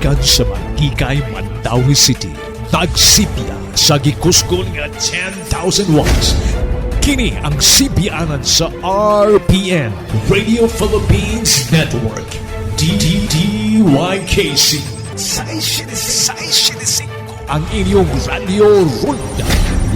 gikan sa Magkikay, Mandawi City. Nagsipya sa gikuskon nga 10,000 watts. Kini ang sipianan sa RPN, Radio Philippines Network. DYKC. Ang inyong Radio Ronda.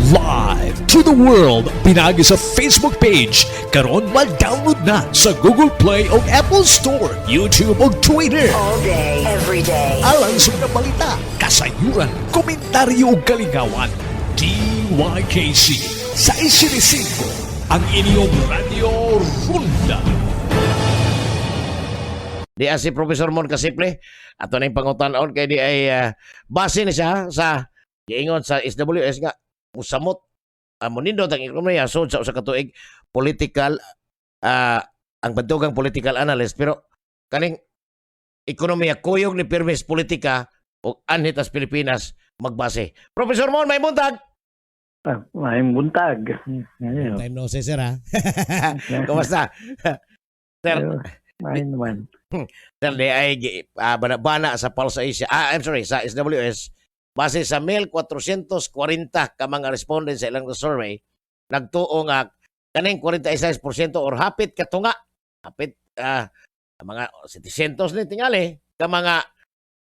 Live to the world. Pinagi sa Facebook page. Karon mag-download na sa Google Play o Apple Store, YouTube o Twitter. All day, every day. Alang sa mga balita, kasayuran, komentaryo o kaligawan. DYKC sa 65, ang inyong Radio Ronda. Di si Professor Mon Kasiple, ato na yung pangutan-on kay di ay base na siya sa giingon sa SWS nga musamot munindot ang ekonomiya so sa katuig political ang bantugang political analyst pero kaning ekonomiya kuyog ni Permis politika o anhit as Pilipinas magbase. Professor Mon, may buntag. May buntag. Time no say sir ha. Kumusta? Sir, May naman. Sir, di ay bana sa Pulse Asia. I'm sorry, sa SWS. Base sa 1,440 ka mga respondents sa ilang survey, nagtuo nga kaning 46% or hapit katunga. Hapit mga 700 ni tingali ka mga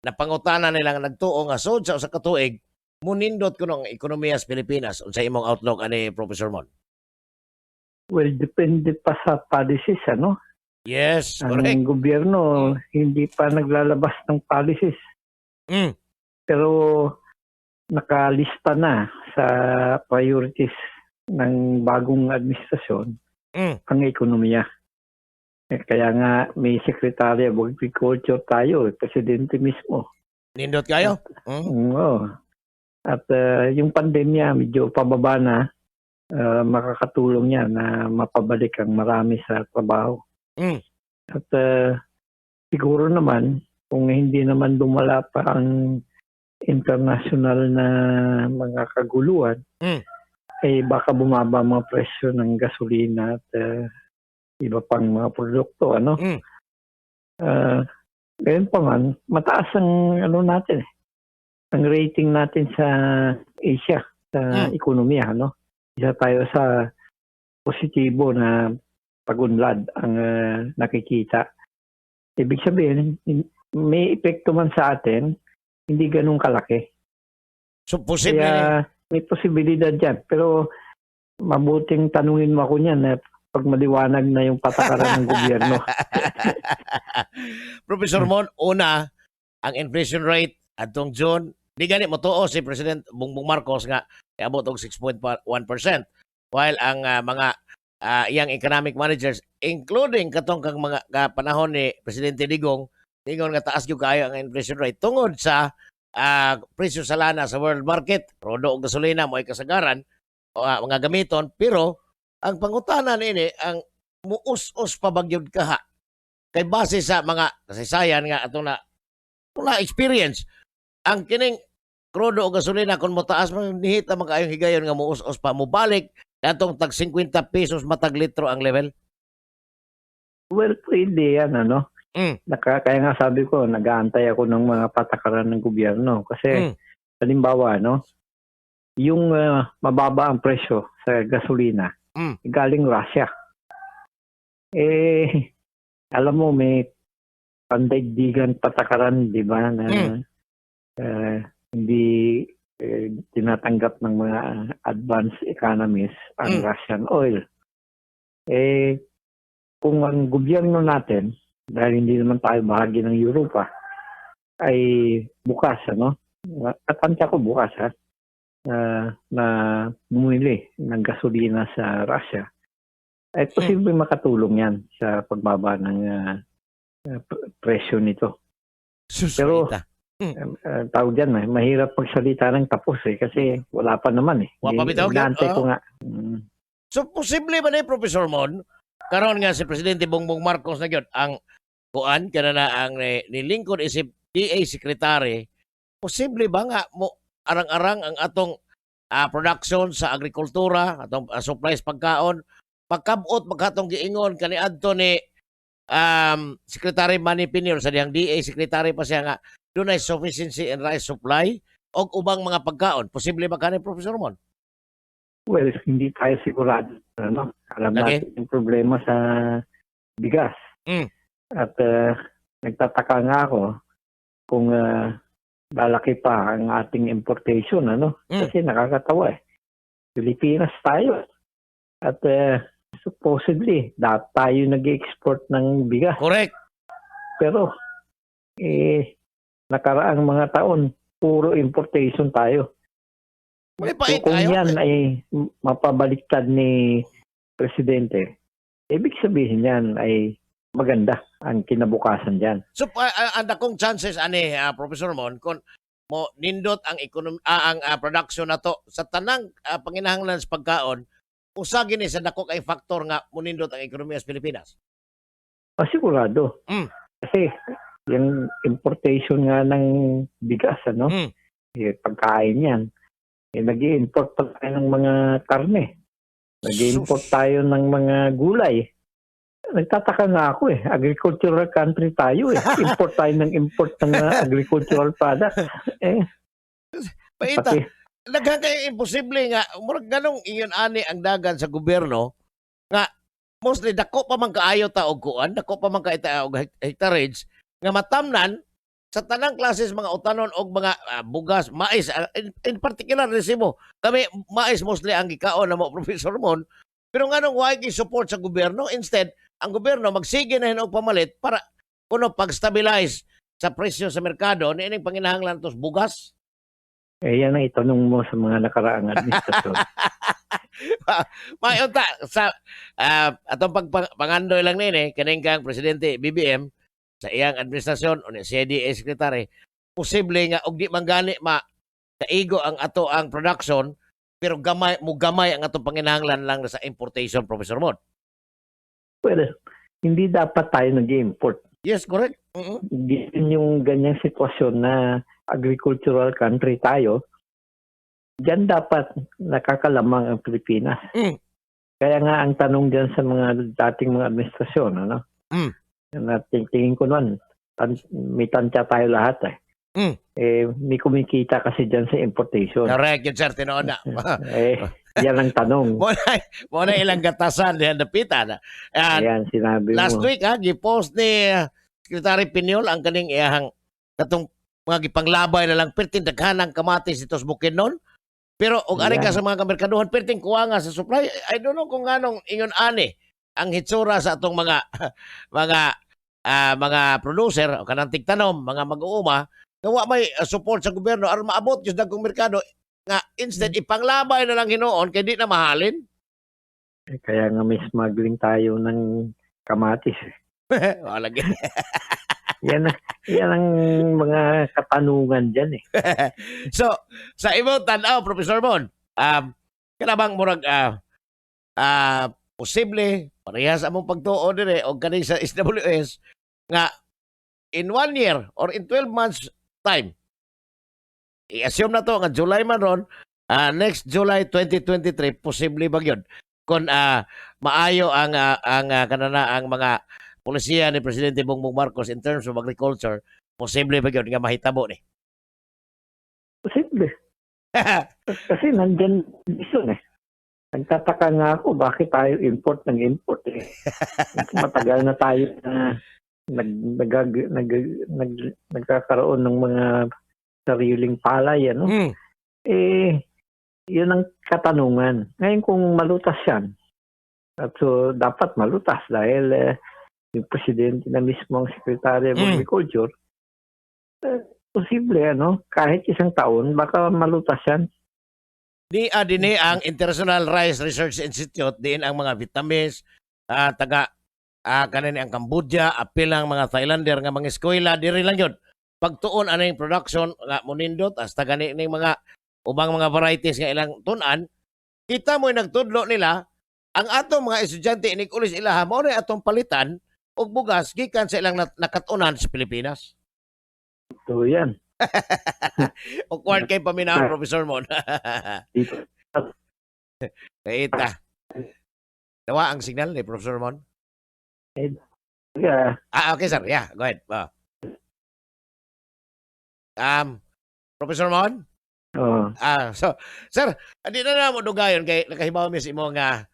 napangutana nilang nagtuo nga sud sa katuig munindot kuno ang ekonomiya sa Pilipinas. Unsa imong outlook ani Professor Mon? Well, depende pa sa policies, ano? Yes, Ang correct. gobyerno hindi pa naglalabas ng policies. Mm. Pero nakalista na sa priorities ng bagong administrasyon ang ekonomiya. Kaya nga may Secretary of Agriculture tayo, Presidente mismo. Nindot kayo? Oo. At yung pandemya medyo pababa na, makakatulong yan na mapabalik ang marami sa trabaho. At siguro naman, kung hindi naman dumala pa ang international na mga kaguluhan, eh baka bumaba mga presyo ng gasolina at iba pang mga produkto. Ano? Ngayon pa man, mataas ang ano natin ang rating natin sa Asia, sa ekonomiya. Ano? Isa tayo sa positibo na pagunlad ang nakikita. Ibig sabihin, may epekto man sa atin, hindi ganun kalaki. So, posible Kaya may posibilidad dyan. Pero mabuting tanungin mo ako niyan na pag maliwanag na yung patakaran ng gobyerno. Professor Mon, una, ang inflation rate atong June, di ganit matuo si President Bongbong Marcos nga iabot og 6.1%. While ang mga iyang economic managers, including katong kang mga panahon ni Presidente Digong nga taas gyud kayo ang inflation rate tungod sa presyo sa lana sa world market, rodo o gasolina mo ay kasagaran o mga gamiton, pero ang pangutanan ini ang muus-us pa bagyod kaha kay base sa mga kasaysayan nga atong na experience ang kining rodo o gasolina kung motaas man nihita magayong higayon nga muus-us pa mubalik atong tag 50 pesos matag litro ang level. Well, pwede yan, ano? Kaya nga sabi ko, nag-aantay ako ng mga patakaran ng gobyerno. Kasi, halimbawa, no, yung mababa ang presyo sa gasolina, galing Russia. Alam mo, may pandaigdigan patakaran, di ba, na hindi tinatanggap ng mga advanced economies ang Russian oil. Kung ang gobyerno natin, dahil hindi naman tayo bahagi ng Europa, ay bukas, ano? Katantya ko bukas, ha? Na bumili ng gasolina sa Russia, ay posible makatulong yan sa pagbaba ng presyo nito. Pero tawag dyan, mahirap magsalita ng tapos kasi wala pa naman eh. Wala pa bitaw, Inaantay ko nga. So, posible ba na Professor Mon, karon nga si Presidente Bongbong Marcos na gyud ang kuan kana na ang nilingkod isip DA Secretary, posible ba nga mo arang-arang ang atong production sa agrikultura, atong supplies pagkaon, pagkabot magkatong giingon kaniadto ni Secretary Manny Pinio sa diyang DA Secretary pa siya nga dunay sufficiency in rice supply o ubang mga pagkaon. Posible ba kanin, Professor Mon? Well, hindi tayo sigurado. Ano? Alam Okay. natin yung problema sa bigas. Mm. At nagtataka nga ako kung lalaki pa ang ating importation. Ano? Mm. Kasi nakakatawa eh. Pilipinas tayo. At supposedly, dapat tayo nag-export ng bigas. Correct. Pero, nakaraang mga taon, puro importation tayo. May pa So, kung tayo. yan ay mapabaliktad ni Presidente, ibig sabihin yan ay maganda ang kinabukasan dyan. So ang dakong chances ani Professor Mon kung mo nindot ang production na to sa tanang panginahanglan sa pagkaon usa gini sa dako kay factor nga munindot ang ekonomiya sa Pilipinas. Sigurado. Mm. Kasi yung importation nga ng bigas, ano? Mm. Pagkain yan. Nag-i-import pa tayo ng mga karne. Nag-i-import tayo ng mga gulay. Nagtataka nga ako eh. Agricultural country tayo eh. Import tayo ng import ng agricultural product. Paita, Pati, daghang kay imposible nga murag ganong iyon ani ang dagan sa gobyerno nga mostly dako pa man kaayo ta og kuan, dako pa man ka ita og hectarage nga matamnan sa tanang klases mga utanon og mga bugas, mais, in particular resibo. Kami mais mostly ang gikaon na mo Professor Mon. Pero nganong why gi support sa gobyerno instead ang gobyerno magsige na og pamalit para kuno pag-stabilize sa presyo sa merkado niining panginahanglan tos bugas. yan ang itanong mo sa mga nakaraang administrasyon. Mayon ta sa atong pangandoy lang nini kaning kang presidente BBM sa iyang administrasyon o siya DA secretary posible nga og di man gani kaigo ang ato ang production pero gamay ang atong panginahanglan lang sa importation, Professor Mon. Well, hindi dapat tayo nag-import. Yes, correct. Given yung ganyang sitwasyon na agricultural country tayo, diyan dapat nakakalamang ang Pilipinas. Mm. Kaya nga ang tanong diyan sa mga dating mga administrasyon, ano? Mm. Na tingin ko naman, may tansya tayo lahat eh. Mm. May kumikita kasi diyan sa importation. Correct, yun sir, tinoon na. Yan ang tanong. Mo na ilang gatasan diyan dapitan. Ayan, sinabi Last mo. week gipost ni Secretary Pinyol ang kaning iyang katong mga gipanglabay na lang pertin daghanang kamatis itos Bukidnon. Pero og ari ka Yan. sa mga kamerkaduhan pertin kuha nga sa supply. I don't know kung nganong ingon ani ang hitsura sa atong mga mga producer o kanang tigtanom, mga mag-uuma nga wa may support sa gobyerno aron maabot gyud dagkong merkado nga instead ipanglabay na lang hinuon kay di na mahalin. Kaya nga may smuggling tayo ng kamatis. Wala gyud. Yan ang mga katanungan diyan eh. So, sa imong tan-aw, Professor Mon, kanabang murag posible parehas among pagtuo dire o kaning sa SWS nga in 1 year or in 12 months time i-assume na to nga July man ron next July 2023 posible ba gyud kung maayo ang kanana ang mga polisiya ni Presidente Bongbong Marcos in terms of agriculture posible ba gyud nga mahitabo ni. Posible. Kasi nandyan vision eh. Nagtataka nga ako bakit tayo import eh. Matagal na tayo na nagkakaroon ng mga sariling palay, ano? Mm. Yun ang katanungan. Ngayon kung malutas yan, at so dapat malutas dahil yung presidente na mismo ang Secretary of Agriculture, posible, ano? Kahit isang taon, baka malutas yan. Dini ang International Rice Research Institute diin ang mga vitamins taga kanini ang Cambodia apil ang mga Thailander nga mga eskwela diri lang yun pagtuon aning production nga munindot hasta gani ning mga ubang mga varieties nga ilang tun-an kita mo nagtudlo nila ang atong mga estudyante inig-ulis ilaha mao na atong palitan og bugas gikan sa ilang nakatunan sa Pilipinas. So yan. Awkward kay paminaw, Professor Mon. Dito. Kaita. Dawa ang signal ni Professor Mon. Yeah. Okay, sir. Yeah, go ahead. Professor Mon? Oh, So, sir, hindi na mo dugayon kay nakahibaw mi sa imo nga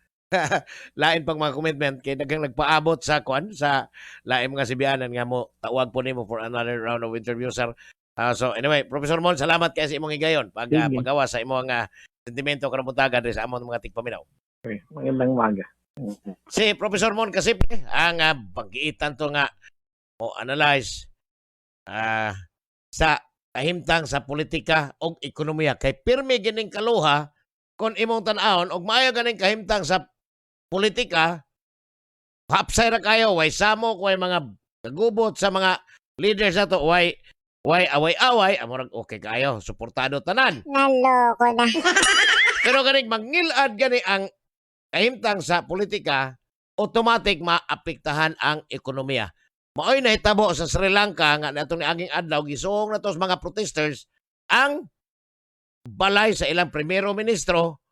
lain pang mga commitment kay daghang nagpaabot sa kwan sa lain mga sibianan nga mo tawag po nimo for another round of interview, sir. So anyway, Professor Mon, salamat kay sa imong higayon Sige. paggawa sa imong sentimento karong buntagan diri sa among mga tigpaminaw. okay. Magandang umaga. Si Professor Mon kasi ang pag-iitan to nga o analyze sa kahimtang sa politika o ekonomiya kay pirmi gining kaluha kung imong tan-awon og maayo ganing kahimtang sa politika hapsay ra kayo way samok way mga kagubot sa mga leaders nato way away-away amurag okay kayo suportado tanan Naloko na. pero ganing mangilad gani ang kahimtang sa politika automatic maapektahan ang ekonomiya. Maoy nahitabo sa Sri Lanka nga natong niaging adlaw gisuong na tos mga protesters ang balay sa ilang primero ministro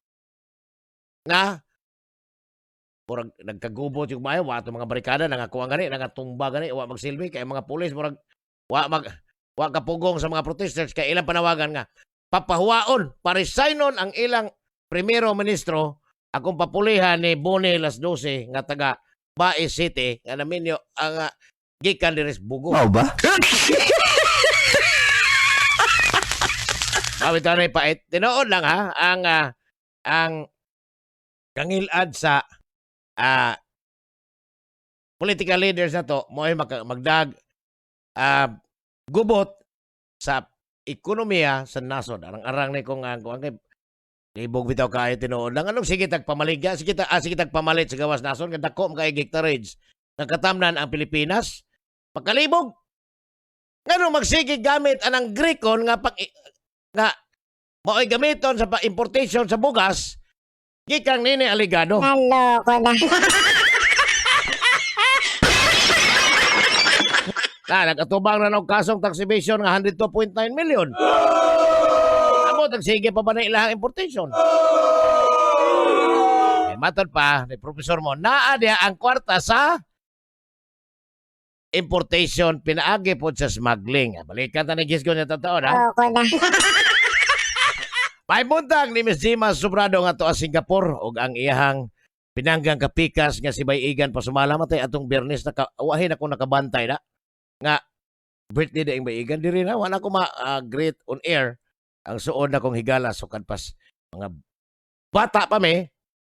nga murag nagkagubot yung mayo wa mga barikada nangakuha gani nangatumba gani wa magsilbi kay mga pulis murag wa kapugong sa mga protesters kay ilang panawagan nga papahuwaon paresignon ang ilang primero ministro akong papulihan ni Boni Las 12 nga taga Bae City nga naminyo ang gikan diri sa Bugo. Wow ba? Mawit na pait. Tinood lang ha ang kangilad sa political leaders na to mo ay magdag gubot sa ekonomiya sa nasod. Arang ni kung ibog bitaw kay tinuod lang anong sige tagpamaligya sige tagpamalit sa gawas nason nga dako kay hectareage nakatamnan ang Pilipinas pagkalibog ngano magsige gamit anang Grecon nga mao'y gamiton sa importation sa bugas gikang nini aligado Naloko na. nagatubang na ng kasong taxation nga 102.9 million nagsige pa ba na ilang importation? Matod pa ni Professor Mon, naa diya ang kwarta sa importation pinaagi po sa smuggling. Balikan ta ni Gisgon na totoo na. Naloko na. May buntag ni Ms. Jima Sobrado nga to sa Singapore ug ang iyahang pinanggang kapikas nga si Bayigan pasumala matay atong Biyernes wahin ako nakabantay na nga birthday daing Bayigan diri na wala ko great on air ang suod na kong higala sukad pas mga bata pa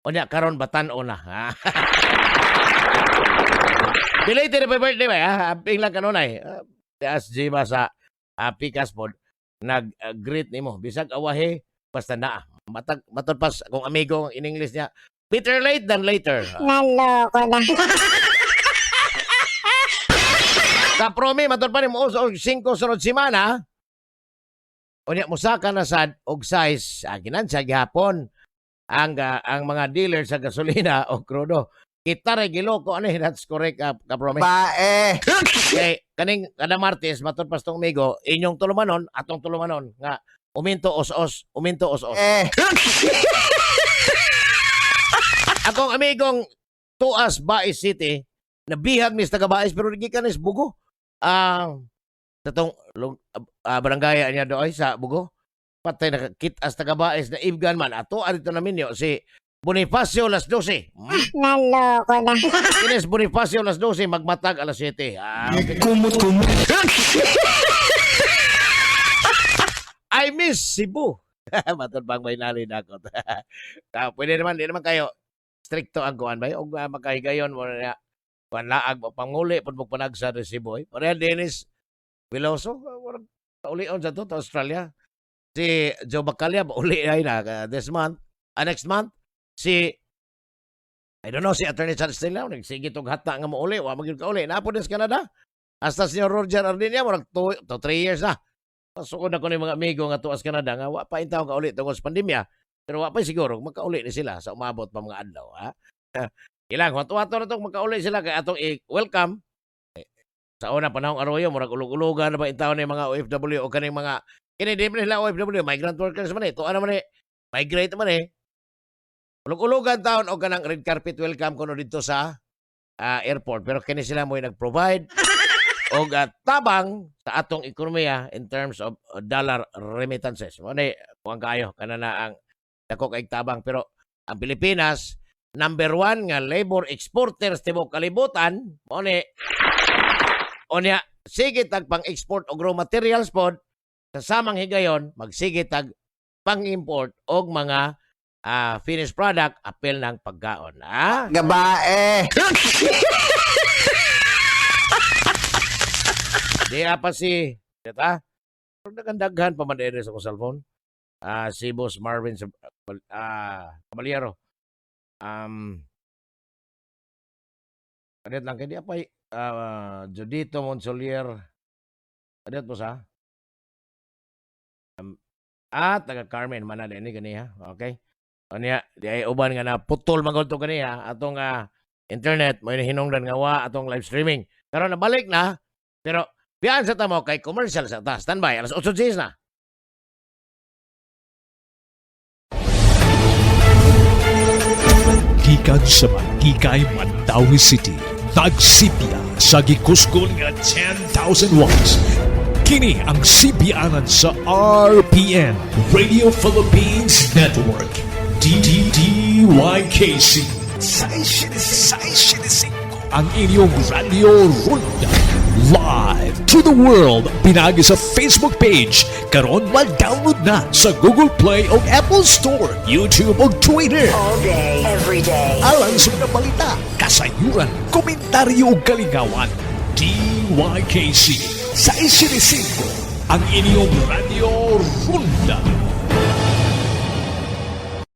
unya karon batan-o na. Belated na birthday ba? Aping lang kanunay. As Jima sa Pikas pod nag-greet nimo bisag awahe basta naa. Matod pas kung amigo in English niya. Better late than later. Naloko na. Sa promi matod pa ni mo 5 sunod semana. Unya musaka na sad og size ginansya gihapon ang mga dealer sa gasolina o krudo. Kita ra giloko ano that's correct ka promise. Bae! Kay kaning kada Martes matod pas tong migo inyong tulumanon atong tulumanon nga uminto os-os. Akong amigong Tuas Bae City nabihag mis taga Baes pero gikan is Bugo. Tatong barangay niya doon sa Bugo. Patay na kitas taga Baes na Ibgan man. Ato, arito namin yun, si Bonifacio Las 12. Naloko na. Kines Bonifacio Las 12, magmatag alas 7. Okay. Kumot-kumot. I miss Cebu. Matod bang may nalin ako. Pwede naman, di naman kayo stricto ang kuhan ba? O magkahigayon mo na panlaag mo panguli, pag magpanagsa sa Cebu. Pareha Dennis Veloso, ulion sa to, Australia. Si Joe Bacalya, uli ay na this month. Next month, si I don't know, si Attorney Charles Stella, nagsige itong hata nga mo uli, wa magiging ka uli. Napo din sa Canada. Hasta si Roger Ardinia, marag 2 to 3 years na. Pasukod na ko ni mga amigo nga tuwas Canada, nga wa pa intaw ka uli tungkol sa pandemya. Pero wa pa siguro, magkauli ni sila sa umabot pa mga adlaw. Ha? Ilang, wato-wato na itong magkauli sila, kaya atong welcome. Sa una panahong aroyo, murag ulog-ulogan na ba intaw ni mga OFW o kaning mga, hindi mo nila OFW, migrant workers man Tuwa naman migrate man Ulog-ulogan taon o kanang red carpet welcome kuno dito sa airport pero kini sila mo nag-provide og tabang sa atong ekonomiya in terms of dollar remittances. Mo ni kuan kayo kana na ang dako kay tabang pero ang Pilipinas number 1 nga labor exporters tibok kalibutan mo ni onya sige tag pang-export og raw materials pod sa samang higayon magsige tag pang-import og mga finished product apel ng pagkaon. Gabae! Di apa si data. Nagandaghan pa man sa akong cellphone. Si Boss Marvin Caballero. Adit lang kay di apa Judito Monsolier. Adit po sa taga Carmen man na ni kaniya. Okay. Anya di ay uban nga na putol magod to kaniya atong internet mo hinungdan nga wa atong live streaming. Pero nabalik na. Pero biyan sa tamo kay commercial sa ta. Standby alas 8:10 na. Gikan sa Magigay, Mandawi City, nagsipya sa gikuskol nga 10,000 watts. Kini ang sibianan sa RPN, Radio Philippines Network, DDDYKC. Sa 65 ang inyong Radio Runda. Live to the world, pinagi sa Facebook page. Karon mag-download na sa Google Play o Apple Store, YouTube o Twitter. All day, every day. Alang sa mga balita, kasayuran, komentaryo o kaligawan. DYKC sa 65 ang inyong Radio Runda.